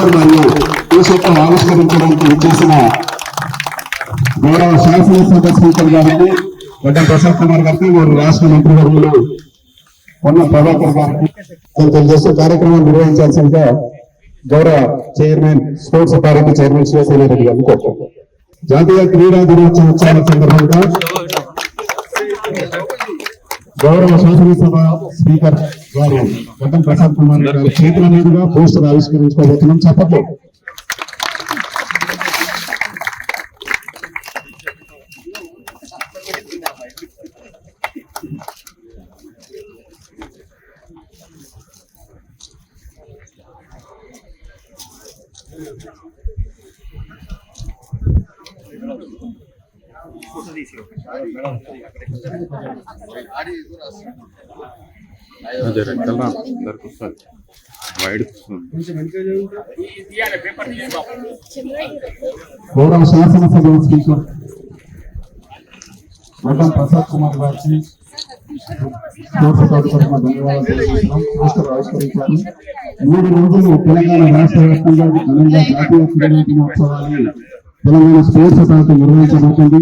Poster మరియు టీషర్ట్ను ఆవిష్కరించడానికి విచ్చేసిన గౌరవ శాసనసభ స్పీకర్ గారికి, గడ్డం ప్రసాద్ కుమార్ గారికి, మరియు రాష్ట్ర మంత్రివర్యులు పొన్నం ప్రభాకర్ గారికి తెలియజేస్తూ కార్యక్రమం నిర్వహించాల్సిందిగా గౌరవ chairman sports authority chairman Shivasena Reddy గారిని కోరుతున్నాం. జాతీయ క్రీడా దినోత్సవ ఉత్సవాల సందర్భంగా గౌరవ శాసనసభ స్పీకర్ గారు గడ్డం ప్రసాద్ కుమార్ గారి చేతుల మీదుగా పోస్టర్ ఆవిష్కరించుకోబోతున్నాం. చెప్పట్లు గౌరవ శాసనసభ స్పీకర్ గడ్డం ప్రసాద్ కుమార్ గారికి ధన్యవాదాలు తెలియజేస్తున్నాం. పోస్టర్ ఆవిష్కరించారు. 3 రోజులు తెలంగాణ రాష్ట్ర వ్యాప్తంగా ఘనంగా జాతీయ క్రీడా దినోత్సవాన్ని తెలంగాణ స్పోర్ట్స్ అథారిటీ నిర్వహించబోతుంది.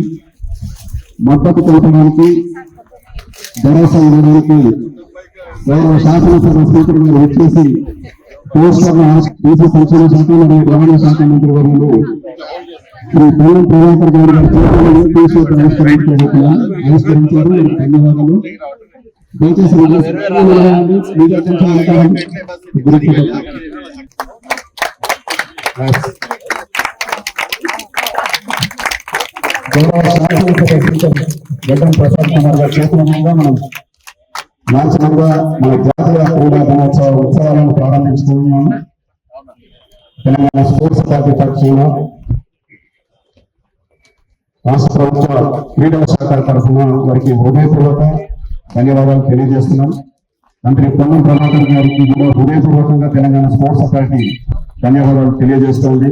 మద్దతు తెలపడానికి, భరోసా ఇవ్వడానికి గౌరవ శాసనసభ స్పీకర్ గారు వచ్చేసి పోస్టర్ను బీసీ సంక్షేమ శాఖ మరియు గ్రామీణ శాఖ మంత్రి వర్యులు శ్రీ పొన్నం ప్రభాకర్ గారు ఆవిష్కరించారు. ధన్యవాదాలు. దయచేసి గౌరవ శాసనసభ స్పీకర్ గడ్డం ప్రసాద్ కుమార్ గారి చేతుల మీదుగా మనం లాంఛనంగా మన జాతీయ క్రీడా దినోత్సవ ఉత్సవాలను ప్రారంభించుకుంటున్నాము. తెలంగాణ స్పోర్ట్స్ అథారిటీ పక్షాన రాష్ట్ర ప్రభుత్వ క్రీడల శాఖ తరఫున వారికి హృదయపూర్వక ధన్యవాదాలు తెలియజేస్తున్నాం. మంత్రి పొన్నం ప్రభాకర్ గారికి కూడా హృదయపూర్వకంగా తెలంగాణ స్పోర్ట్స్ అథారిటీ ధన్యవాదాలు తెలియజేస్తోంది.